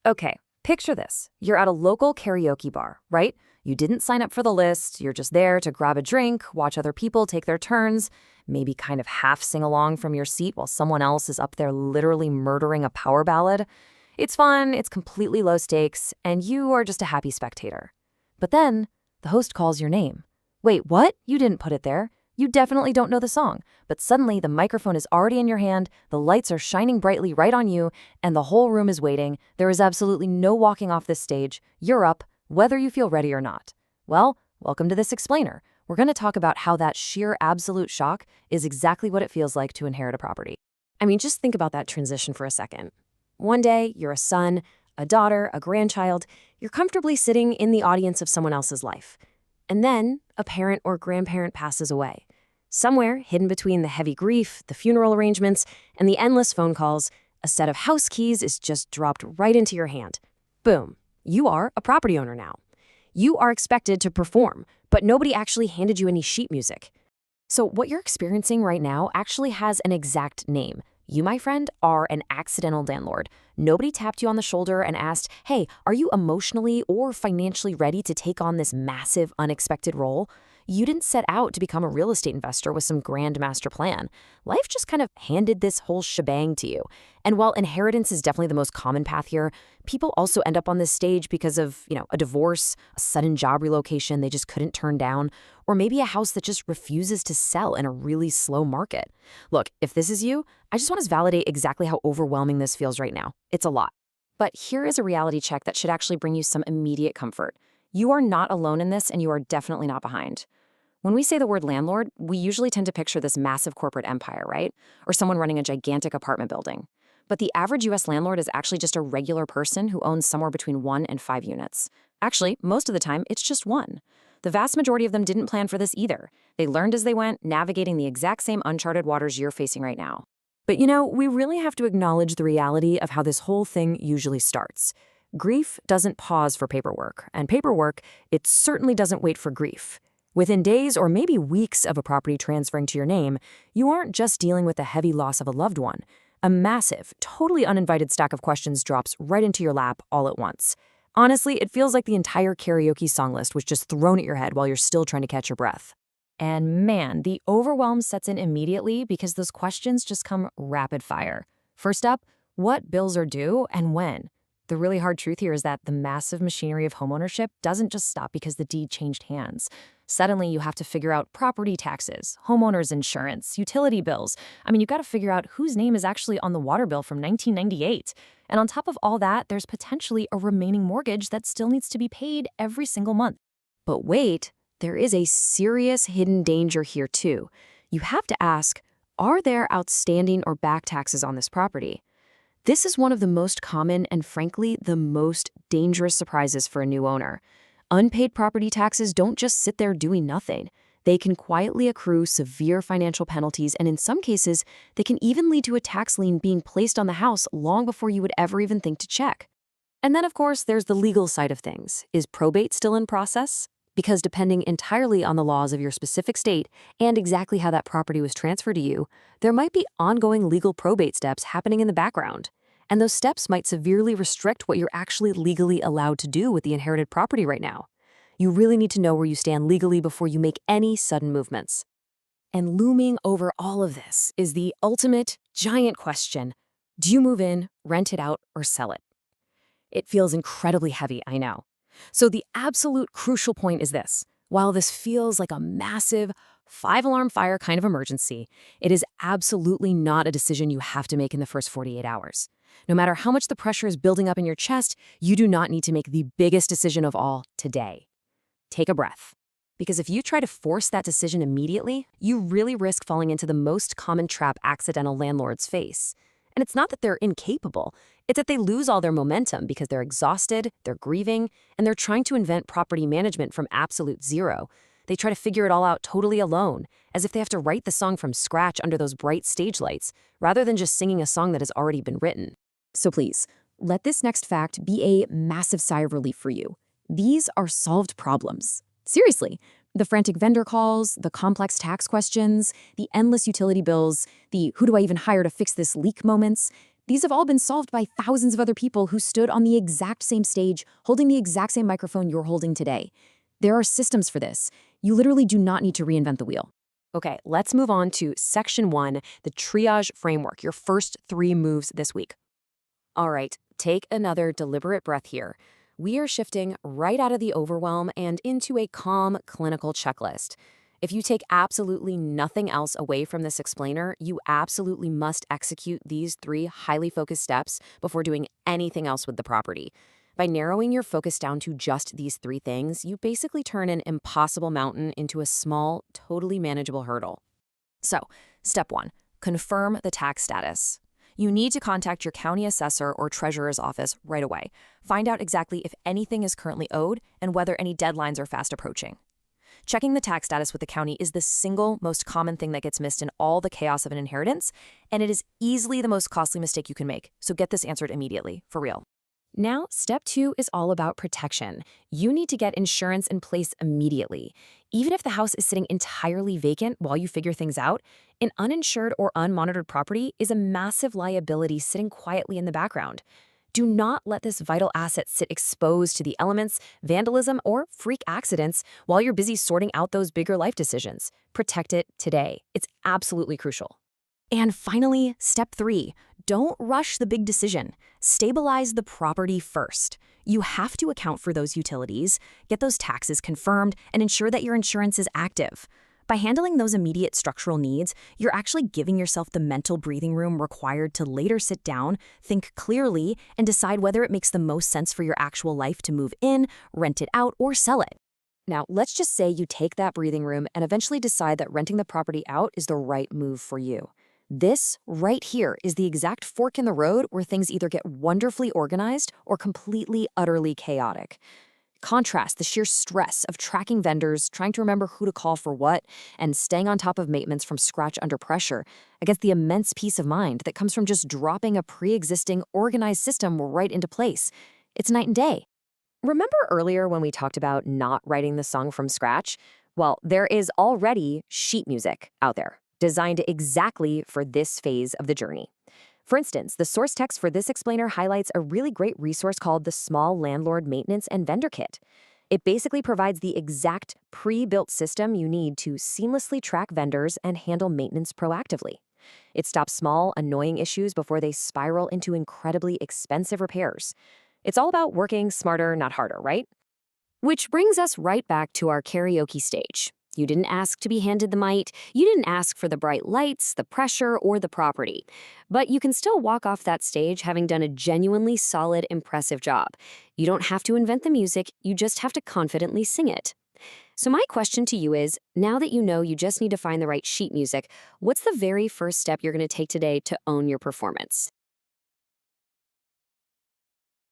Okay, picture this. You're at a local karaoke bar, right? You didn't sign up for the list. You're just there to grab a drink, watch other people take their turns, maybe kind of half sing along from your seat while someone else is up there literally murdering a power ballad. It's fun, it's completely low stakes, and you are just a happy spectator. But then, the host calls your name. Wait, what? You didn't put it there. You definitely don't know the song, but suddenly the microphone is already in your hand, the lights are shining brightly right on you, and the whole room is waiting. There is absolutely no walking off this stage. You're up, whether you feel ready or not. Well, welcome to this explainer. We're going to talk about how that sheer absolute shock is exactly what it feels like to inherit a property. I mean, just think about that transition for a second. One day, you're a son, a daughter, a grandchild. You're comfortably sitting in the audience of someone else's life. And then, a parent or grandparent passes away. Somewhere, hidden between the heavy grief, the funeral arrangements, and the endless phone calls, a set of house keys is just dropped right into your hand. Boom. You are a property owner now. You are expected to perform, but nobody actually handed you any sheet music. So what you're experiencing right now actually has an exact name. You, my friend, are an accidental landlord. Nobody tapped you on the shoulder and asked, hey, are you emotionally or financially ready to take on this massive, unexpected role? You didn't set out to become a real estate investor with some grand master plan. Life just kind of handed this whole shebang to you. And while inheritance is definitely the most common path here, people also end up on this stage because of, a divorce, a sudden job relocation they just couldn't turn down, or maybe a house that just refuses to sell in a really slow market. Look, if this is you, I just want to validate exactly how overwhelming this feels right now. It's a lot. But here is a reality check that should actually bring you some immediate comfort. You are not alone in this, and you are definitely not behind. When we say the word landlord, we usually tend to picture this massive corporate empire, right? Or someone running a gigantic apartment building. But the average US landlord is actually just a regular person who owns somewhere between 1 and 5 units. Actually, most of the time, it's just one. The vast majority of them didn't plan for this either. They learned as they went, navigating the exact same uncharted waters you're facing right now. But we really have to acknowledge the reality of how this whole thing usually starts. Grief doesn't pause for paperwork, and paperwork, it certainly doesn't wait for grief. Within days or maybe weeks of a property transferring to your name, you aren't just dealing with the heavy loss of a loved one. A massive, totally uninvited stack of questions drops right into your lap all at once. Honestly, it feels like the entire karaoke song list was just thrown at your head while you're still trying to catch your breath. And man, the overwhelm sets in immediately because those questions just come rapid fire. First up, what bills are due and when? The really hard truth here is that the massive machinery of homeownership doesn't just stop because the deed changed hands. Suddenly, you have to figure out property taxes, homeowners insurance, utility bills. You've got to figure out whose name is actually on the water bill from 1998. And on top of all that, there's potentially a remaining mortgage that still needs to be paid every single month. But wait, there is a serious hidden danger here too. You have to ask, are there outstanding or back taxes on this property? This is one of the most common and frankly, the most dangerous surprises for a new owner. Unpaid property taxes don't just sit there doing nothing. They can quietly accrue severe financial penalties, and in some cases, they can even lead to a tax lien being placed on the house long before you would ever even think to check. And then, of course, there's the legal side of things. Is probate still in process? Because depending entirely on the laws of your specific state and exactly how that property was transferred to you, there might be ongoing legal probate steps happening in the background. And those steps might severely restrict what you're actually legally allowed to do with the inherited property right now. You really need to know where you stand legally before you make any sudden movements. And looming over all of this is the ultimate, giant question. Do you move in, rent it out, or sell it? It feels incredibly heavy, I know. So the absolute crucial point is this. While this feels like a massive 5-alarm fire kind of emergency, it is absolutely not a decision you have to make in the first 48 hours. No matter how much the pressure is building up in your chest, you do not need to make the biggest decision of all today. Take a breath. Because if you try to force that decision immediately, you really risk falling into the most common trap accidental landlords face. And it's not that they're incapable, it's that they lose all their momentum because they're exhausted, they're grieving, and they're trying to invent property management from absolute zero. They try to figure it all out totally alone, as if they have to write the song from scratch under those bright stage lights, rather than just singing a song that has already been written. So please, let this next fact be a massive sigh of relief for you. These are solved problems. Seriously, the frantic vendor calls, the complex tax questions, the endless utility bills, the who do I even hire to fix this leak moments, These have all been solved by thousands of other people who stood on the exact same stage, holding the exact same microphone you're holding today. There are systems for this. You literally do not need to reinvent the wheel. Okay, let's move on to Section 1, the triage framework, your first 3 moves this week. All right, take another deliberate breath here. We are shifting right out of the overwhelm and into a calm, clinical checklist. If you take absolutely nothing else away from this explainer, you absolutely must execute these 3 highly focused steps before doing anything else with the property. By narrowing your focus down to just these 3 things, you basically turn an impossible mountain into a small, totally manageable hurdle. So, step 1, confirm the tax status. You need to contact your county assessor or treasurer's office right away. Find out exactly if anything is currently owed and whether any deadlines are fast approaching. Checking the tax status with the county is the single most common thing that gets missed in all the chaos of an inheritance, and it is easily the most costly mistake you can make. So get this answered immediately, for real. Now, step 2 is all about protection. You need to get insurance in place immediately. Even if the house is sitting entirely vacant while you figure things out, an uninsured or unmonitored property is a massive liability sitting quietly in the background. Do not let this vital asset sit exposed to the elements, vandalism, or freak accidents while you're busy sorting out those bigger life decisions. Protect it today. It's absolutely crucial. And finally, step 3, don't rush the big decision. Stabilize the property first. You have to account for those utilities, get those taxes confirmed, and ensure that your insurance is active. By handling those immediate structural needs, you're actually giving yourself the mental breathing room required to later sit down, think clearly, and decide whether it makes the most sense for your actual life to move in, rent it out, or sell it. Now, let's just say you take that breathing room and eventually decide that renting the property out is the right move for you. This right here is the exact fork in the road where things either get wonderfully organized or completely, utterly chaotic. Contrast the sheer stress of tracking vendors, trying to remember who to call for what, and staying on top of maintenance from scratch under pressure against the immense peace of mind that comes from just dropping a pre-existing, organized system right into place. It's night and day. Remember earlier when we talked about not writing the song from scratch? Well, there is already sheet music out there, designed exactly for this phase of the journey. For instance, the source text for this explainer highlights a really great resource called the Small Landlord Maintenance and Vendor Kit. It basically provides the exact pre-built system you need to seamlessly track vendors and handle maintenance proactively. It stops small, annoying issues before they spiral into incredibly expensive repairs. It's all about working smarter, not harder, right? Which brings us right back to our karaoke stage. You didn't ask to be handed the mic, you didn't ask for the bright lights, the pressure, or the property. But you can still walk off that stage having done a genuinely solid, impressive job. You don't have to invent the music, you just have to confidently sing it. So my question to you is, now that you know you just need to find the right sheet music, what's the very first step you're going to take today to own your performance?